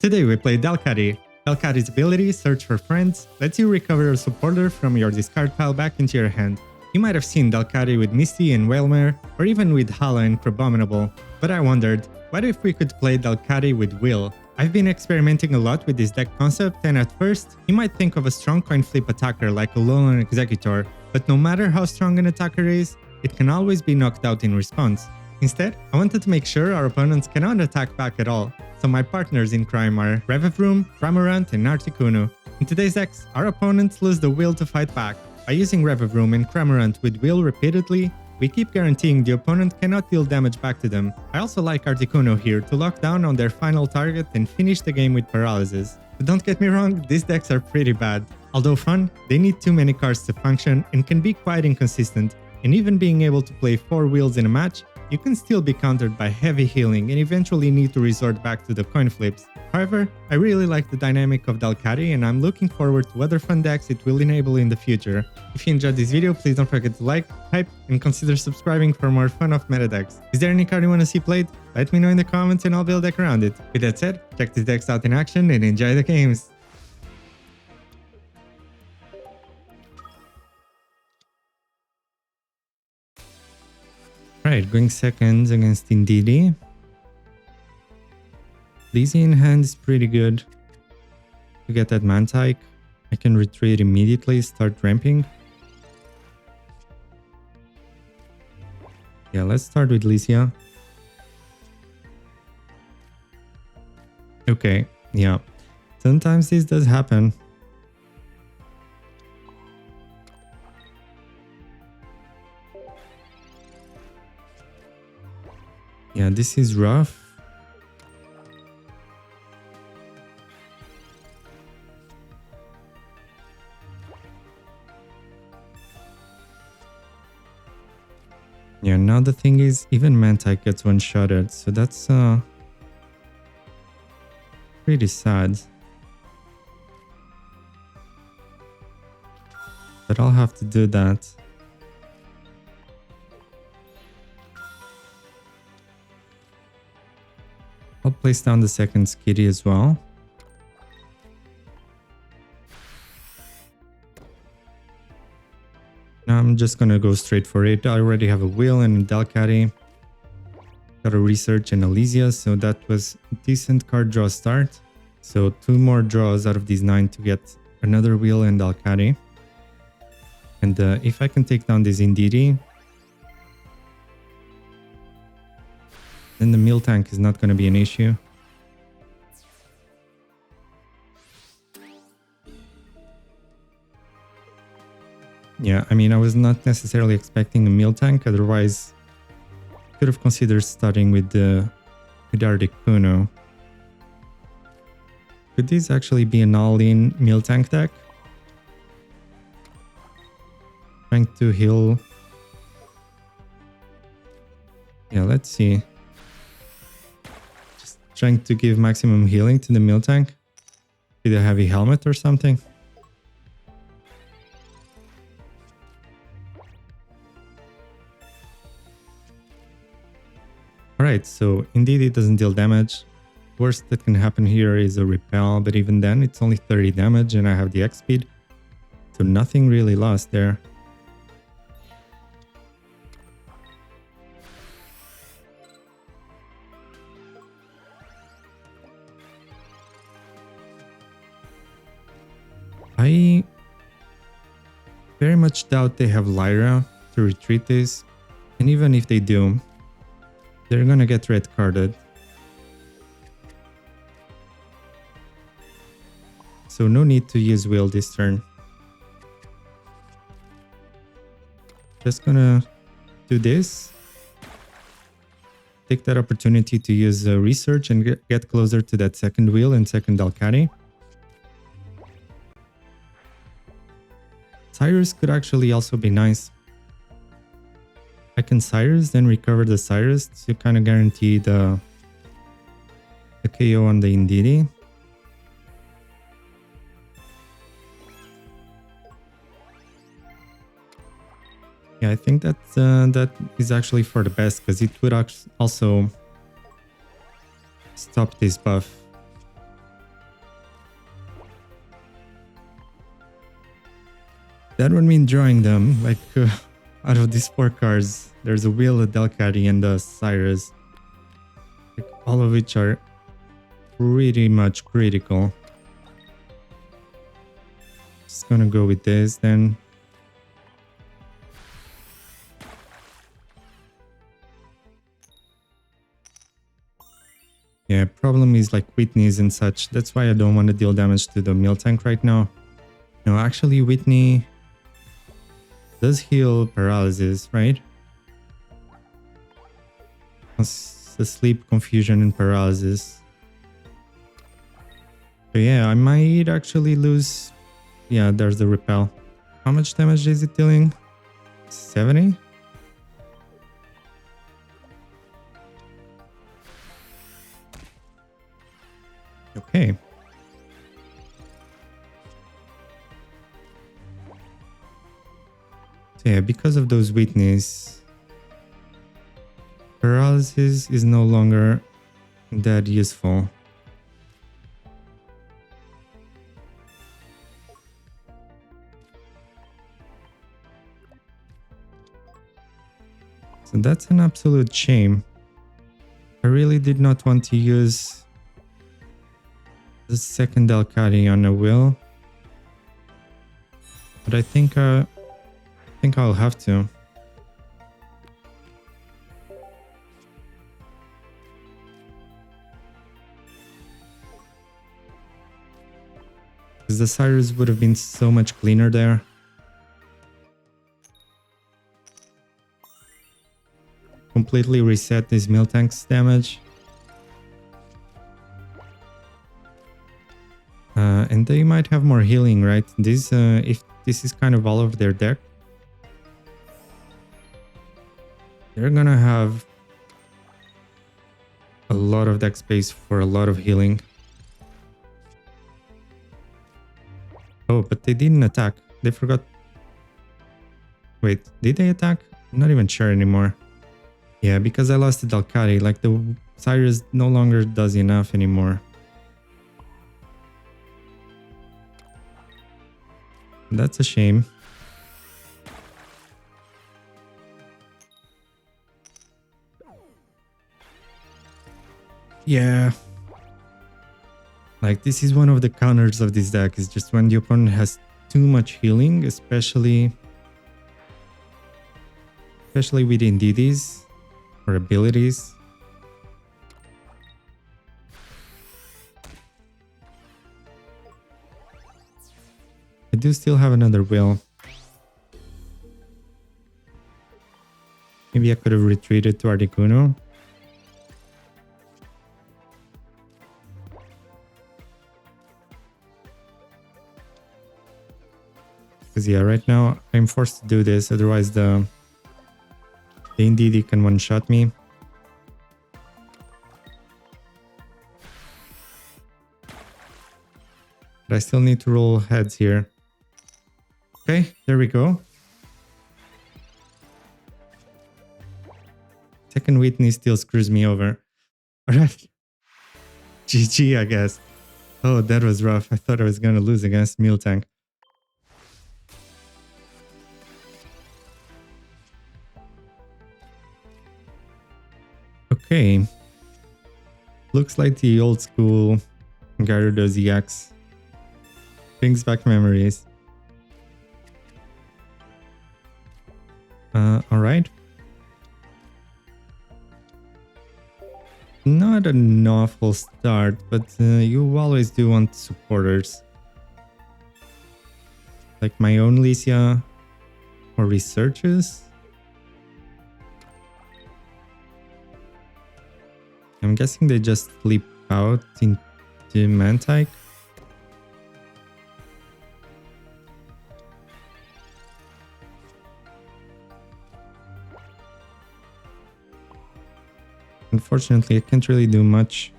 Today we play Delcatty. Delcatty's ability, Search for Friends, lets you recover a supporter from your discard pile back into your hand. You might have seen Delcatty with Misty and Whalmer, or even with Hala and Crabominable, but I wondered, what if we could play Delcatty with Will? I've been experimenting a lot with this deck concept, and at first, you might think of a strong coin flip attacker like a Alolan Executor, but no matter how strong an attacker is, it can always be knocked out in response. Instead, I wanted to make sure our opponents cannot attack back at all, so my partners in crime are Revavroom, Cramorant, and Articuno. In today's decks, our opponents lose the will to fight back. By using Revavroom and Cramorant with will repeatedly, we keep guaranteeing the opponent cannot deal damage back to them. I also like Articuno here to lock down on their final target and finish the game with paralysis. But don't get me wrong, these decks are pretty bad. Although fun, they need too many cards to function and can be quite inconsistent, and even being able to play 4 wheels in a match, you can still be countered by heavy healing and eventually need to resort back to the coin flips. However, I really like the dynamic of Delcatty and I'm looking forward to other fun decks it will enable in the future. If you enjoyed this video, please don't forget to like, hype, and consider subscribing for more fun of meta decks. Is there any card you want to see played? Let me know in the comments and I'll build a deck around it. With that said, check these decks out in action and enjoy the games! Right, going second against Indeedee. Lizzie in hand is pretty good. To get that Mantike, I can retreat immediately, start ramping. Yeah, let's start with Lysia. Okay, yeah. Sometimes this does happen. Yeah, this is rough. Yeah, now the thing is, even Mantike gets one-shotted, so that's pretty sad. But I'll have to do that. I'll place down the second Skitty as well. Now I'm just gonna go straight for it. I already have a Will and a Delcatty. Got a Research and a Lysia, so that was a decent card draw start. So 2 more draws out of these 9 to get another Will and Delcatty. And if I can take down this Indeedee, then the Miltank is not going to be an issue. Yeah, I mean, I was not necessarily expecting a Miltank, otherwise I could have considered starting with Articuno. Could this actually be an all-in Miltank deck? Trying to heal. Yeah, let's see. Trying to give maximum healing to the Miltank with a heavy helmet or something. Alright, so indeed it doesn't deal damage. Worst that can happen here is a repel, but even then it's only 30 damage and I have the X speed. So nothing really lost there. I very much doubt they have Lyra to retreat this, and even if they do, they're gonna get red carded. So no need to use Will this turn. Just gonna do this. Take that opportunity to use Research and get closer to that second Will and second Delcatty. Cyrus could actually also be nice. I can Cyrus, then recover the Cyrus to kind of guarantee the KO on the Indeedee. Yeah, I think that is actually for the best, because it would also stop this buff. That would mean drawing them. Like, out of these 4 cards, there's a Wheel, a Delcatty, and a Cyrus. Like, all of which are pretty much critical. Just gonna go with this then. Yeah, problem is like Whitney's and such. That's why I don't want to deal damage to the Miltank right now. No, actually Whitney does heal paralysis, right? It's the sleep, confusion, and paralysis. But yeah, I might actually lose. Yeah, there's the repel. How much damage is it dealing? 70? Okay. So yeah, because of those weaknesses, paralysis is no longer that useful. So that's an absolute shame. I really did not want to use the second Delcatty on a wheel, but I think I'll have to. Because the Cyrus would have been so much cleaner there. Completely reset this Miltank's damage. And they might have more healing, right? This, if this is kind of all of their deck, they're gonna have a lot of deck space for a lot of healing. Oh, but they didn't attack. They forgot. Wait, did they attack? I'm not even sure anymore. Yeah, because I lost the Delcatty, like the Cyrus no longer does enough anymore. That's a shame. Yeah. Like, this is one of the counters of this deck, is just when the opponent has too much healing, especially with Indeedis or abilities. I do still have another wheel. Maybe I could have retreated to Articuno. Because yeah, right now I'm forced to do this, otherwise the Indeedee can one-shot me. But I still need to roll heads here. Okay, there we go. Second Whitney still screws me over. Alright. GG, I guess. Oh, that was rough. I thought I was gonna lose against Miltank. Okay. Looks like the old school Gyarados EX. Brings back memories. Alright. Not an awful start, but you always do want supporters. Like my own Licia or researchers. I'm guessing they just flip out into Mantike. Unfortunately, I can't really do much.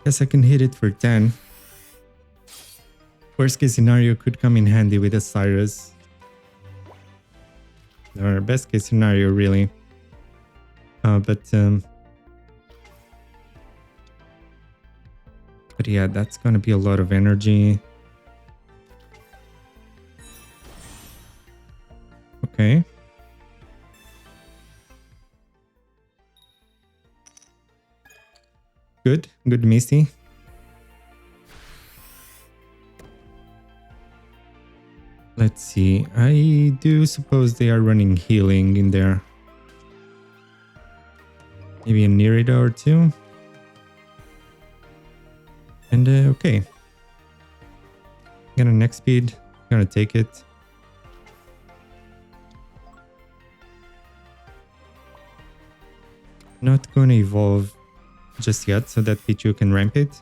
Guess I can hit it for 10. Worst case scenario could come in handy with a Cyrus. Or best case scenario, really. But yeah, that's gonna be a lot of energy. Good. Good Misty. Let's see. I do suppose they are running healing in there. Maybe a Nirida or two. And okay. Got a next speed. Gonna take it. Not gonna evolve just yet so that Pichu can ramp it.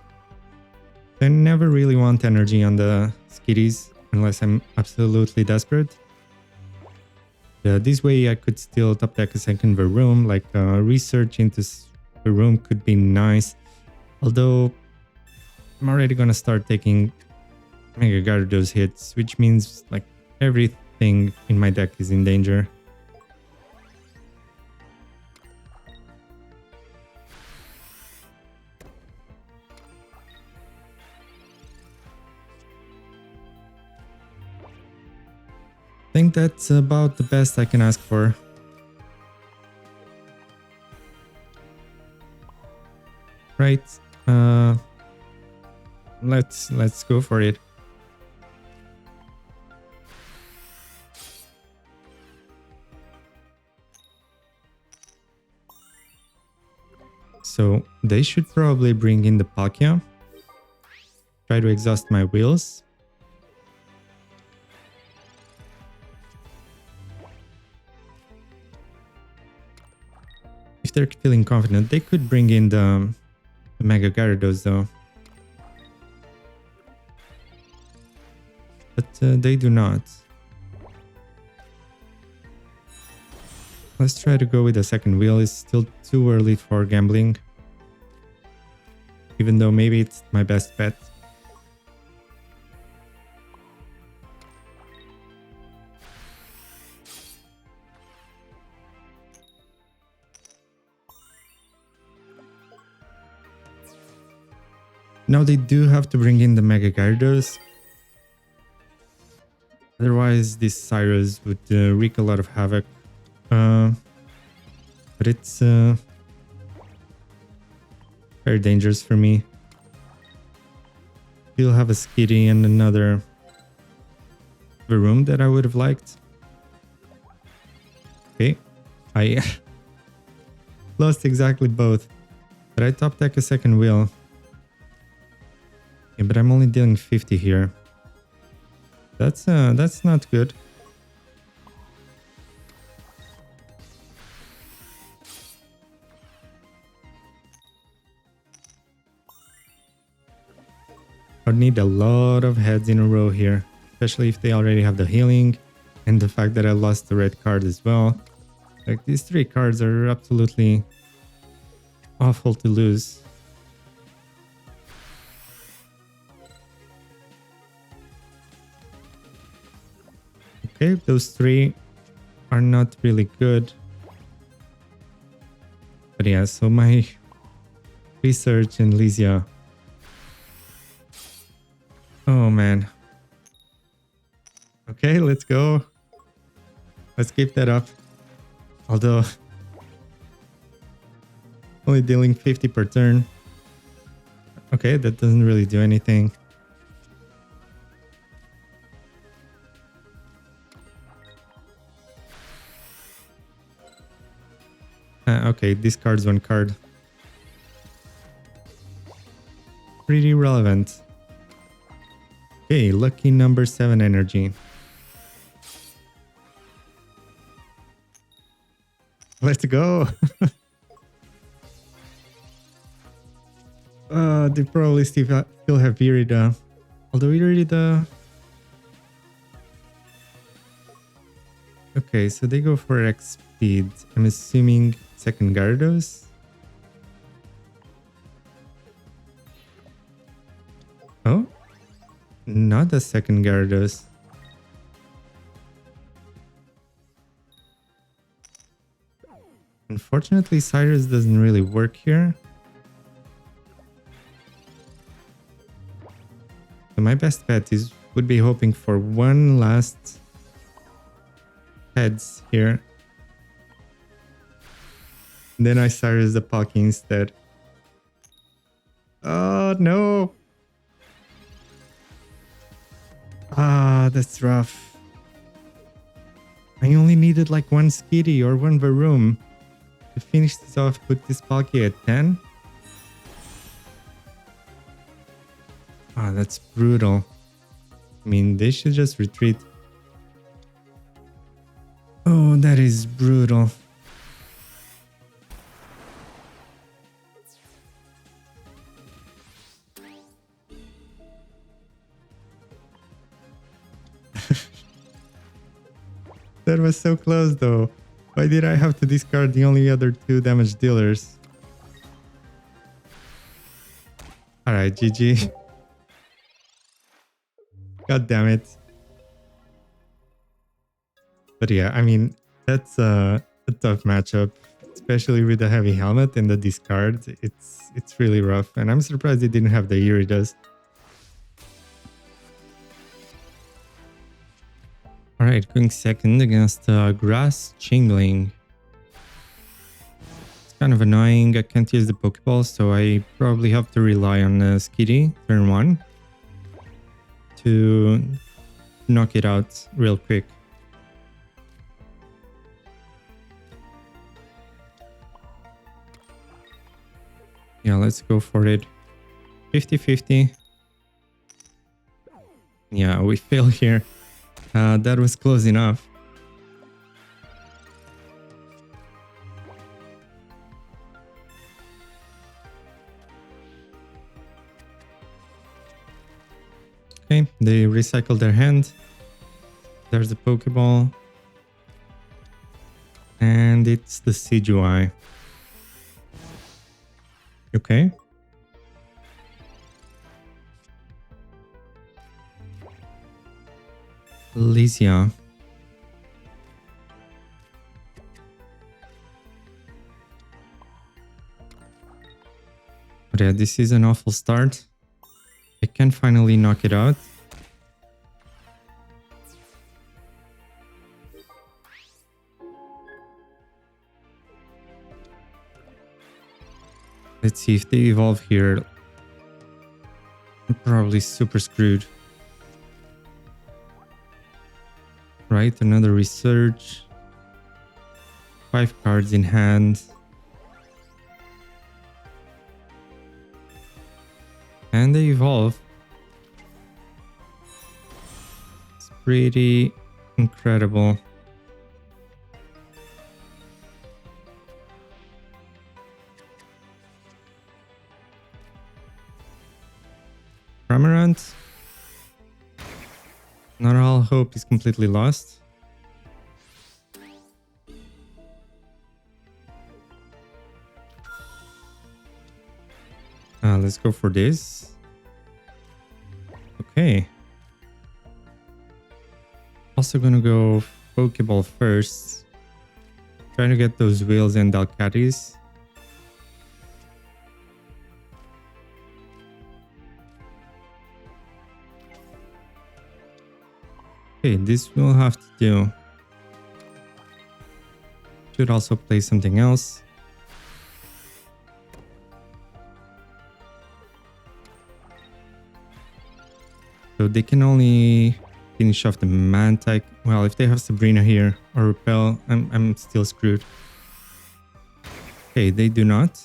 I never really want energy on the Skitties unless I'm absolutely desperate. This way I could still top deck a second Varoom, like research into Varoom could be nice. Although I'm already gonna start taking Mega Gyarados hits, which means like everything in my deck is in danger. I think that's about the best I can ask for. Right. Let's go for it. So they should probably bring in the Palkia. Try to exhaust my wheels. If they're feeling confident, they could bring in the Mega Gyarados though. But they do not. Let's try to go with the second wheel. It's still too early for gambling. Even though maybe it's my best bet. Now they do have to bring in the Mega Gyarados. Otherwise this Cyrus would wreak a lot of havoc. But it's very dangerous for me. Still have a Skitty and another Varoom that I would have liked. Okay, I lost exactly both. But I top deck a second wheel. Yeah, but I'm only dealing 50 here. That's not good. I'd need a lot of heads in a row here, especially if they already have the healing and the fact that I lost the red card as well. Like these three cards are absolutely awful to lose. Okay, those three are not really good. But yeah, so my research and Lysia. Oh man. Okay, let's go. Let's keep that up. Although only dealing 50 per turn. Okay, that doesn't really do anything. Okay, discards one card. Pretty relevant. Okay, lucky number 7 energy. Let's go. They probably still have Irida. Although Irida... Okay, so they go for X speed. I'm assuming second Gyarados. Oh? Not a second Gyarados. Unfortunately, Cyrus doesn't really work here. So my best bet would be hoping for one last heads here. Then I Cyrus the Palkia instead. god, no! Ah, that's rough. I only needed like one Skitty or one Varoom to finish this off, put this Palkia at 10. Ah, that's brutal. I mean, they should just retreat. Oh, that is brutal. That was so close though. Why did I have to discard the only other 2 damage dealers? Alright, GG. God damn it. But yeah, I mean, that's a tough matchup, especially with the heavy helmet and the discard. It's really rough, and I'm surprised they didn't have the Gyarados. Alright, going second against Grass Chingling. It's kind of annoying, I can't use the Pokeball, so I probably have to rely on Skitty turn 1 to knock it out real quick. Yeah, let's go for it. 50-50. Yeah, we fail here. That was close enough. Okay, they recycle their hand. There's the Pokeball. And it's the Decidueye. Okay. Lysia. But yeah, this is an awful start. I can finally knock it out. Let's see if they evolve here. I'm probably super screwed. Right, another research. 5 cards in hand. And they evolve. It's pretty incredible. Cramorant. Not all hope is completely lost. Let's go for this. Okay. Also gonna go Pokeball first. Trying to get those wheels and Delcattys. Okay, this will have to do. Should also play something else. So they can only finish off the Mantyke. Well, if they have Sabrina here or Repel, I'm still screwed. Okay, they do not.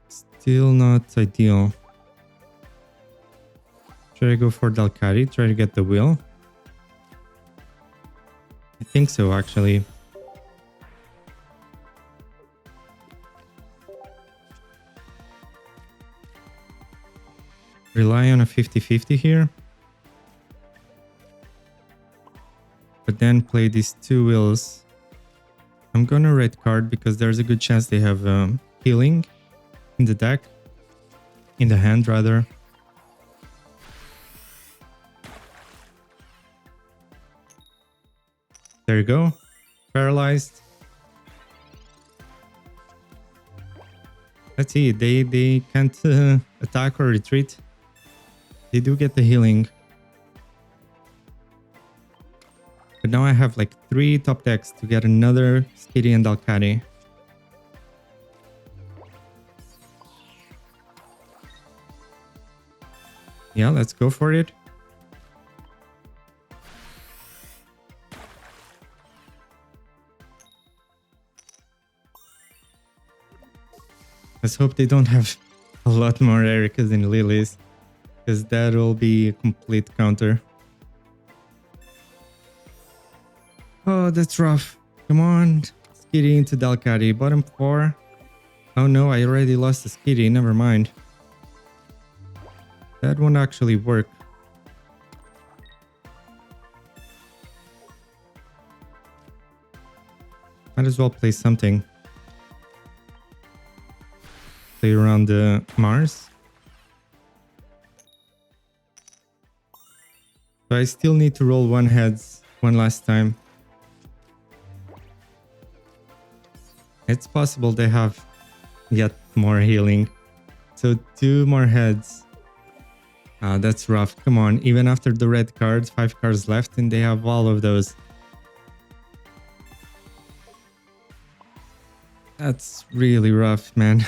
Still not ideal. Should I go for Delcatty? Try to get the wheel? I think so, actually. Rely on a 50-50 here. But then play these 2 wheels. I'm gonna red card because there's a good chance they have healing in the deck. In the hand, rather. There you go. Paralyzed. Let's see. They can't attack or retreat. They do get the healing. But now I have like 3 top decks to get another Skitty and Delcatty. Yeah, let's go for it. Let's hope they don't have a lot more Ericas and Lilies, because that will be a complete counter. Oh, that's rough. Come on. Skitty into Delcatty. Bottom 4. Oh no, I already lost the Skitty. Never mind. That won't actually work. Might as well play something. Play around the Mars. So I still need to roll 1 heads one last time. It's possible they have yet more healing. So 2 more heads. That's rough. Come on. Even after the red cards, 5 cards left, and they have all of those. That's really rough, man.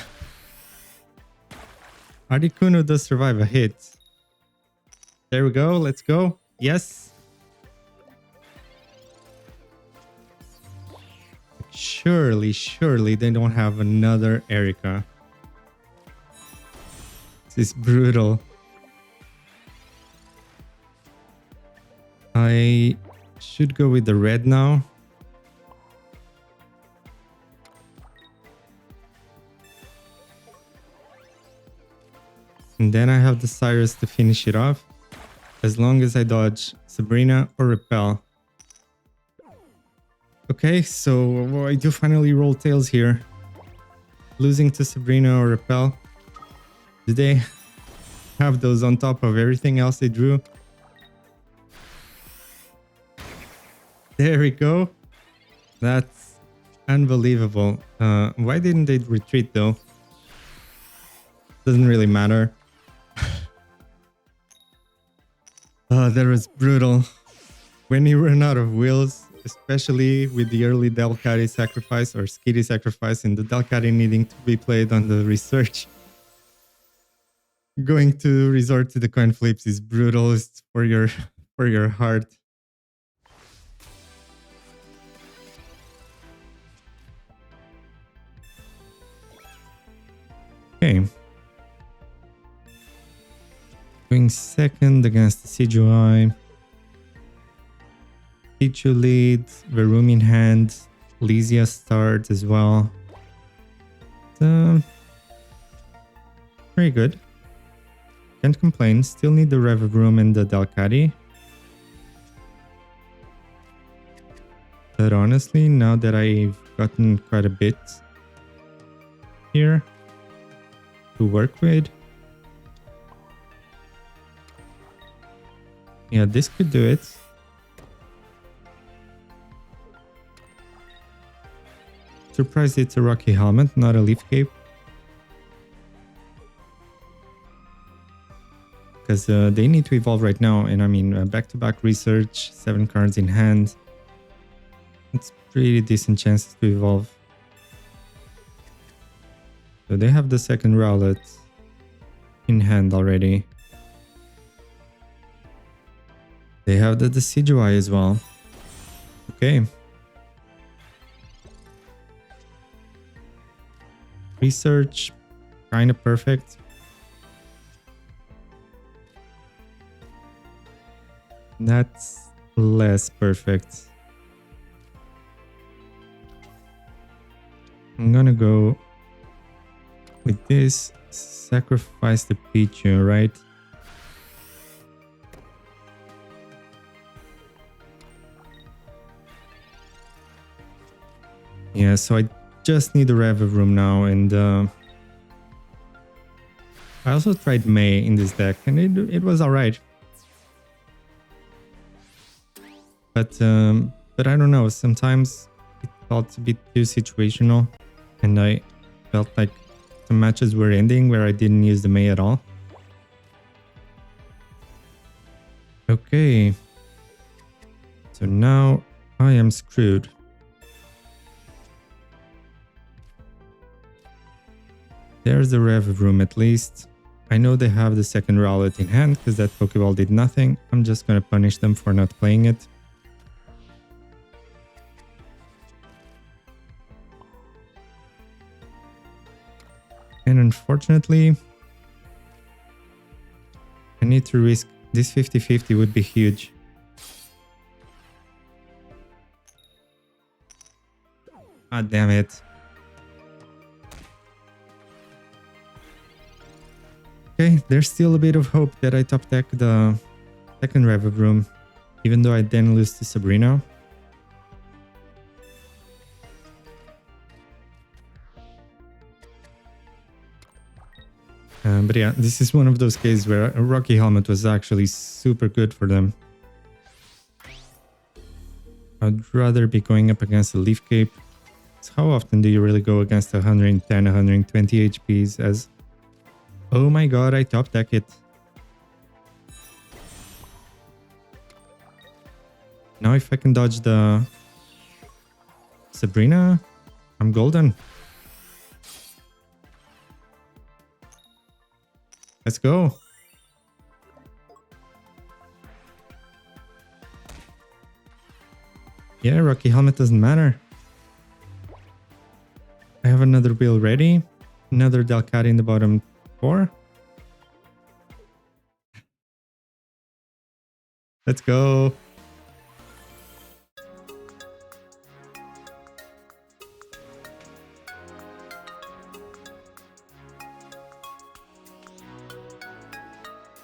Articuno does survive a hit. There we go. Let's go. Yes. Surely they don't have another Erica. This is brutal. I should go with the red now. And then I have the Cyrus to finish it off, as long as I dodge Sabrina or Repel. Okay, so I do finally roll tails here. Losing to Sabrina or Repel. Do they have those on top of everything else they drew? There we go. That's unbelievable. Why didn't they retreat though? Doesn't really matter. That was brutal. When you run out of wheels, especially with the early Delcatty sacrifice or Skitty sacrifice and the Delcatty needing to be played on the research, going to resort to the coin flips is brutal. It's for your heart. Okay. Going second against the Decidueye. Pichu leads, Revavroom in hand, Lysia start as well. Very good. Can't complain. Still need the Revavroom and the Delcatty. But honestly, now that I've gotten quite a bit here to work with, yeah, this could do it. Surprised it's a Rocky Helmet, not a Leaf Cape. Because they need to evolve right now, and I mean, back-to-back research, 7 cards in hand. It's pretty decent chances to evolve. So they have the second Rowlet in hand already. They have the Decidueye as well. Okay. Research, kind of perfect. That's less perfect. I'm gonna go with this. Sacrifice the Pichu, right? Yeah, so I just need the Revavroom now, and I also tried May in this deck, and it was alright. But I don't know, sometimes it felt a bit too situational, and I felt like some matches were ending where I didn't use the May at all. Okay. So now I am screwed. There's the Revavroom at least. I know they have the second Rowlet in hand because that Pokeball did nothing. I'm just gonna punish them for not playing it. And unfortunately, I need to risk this 50-50 would be huge. Ah, damn it. Okay, there's still a bit of hope that I top deck the second Revavroom, even though I then lose to Sabrina. But yeah, this is one of those cases where a Rocky Helmet was actually super good for them. I'd rather be going up against a Leaf Cape. So how often do you really go against 110, 120 HPs as... Oh my god, I top deck it. Now if I can dodge the Sabrina, I'm golden. Let's go. Yeah, Rocky Helmet doesn't matter. I have another build ready. Another Delcatty in the bottom 4. Let's go.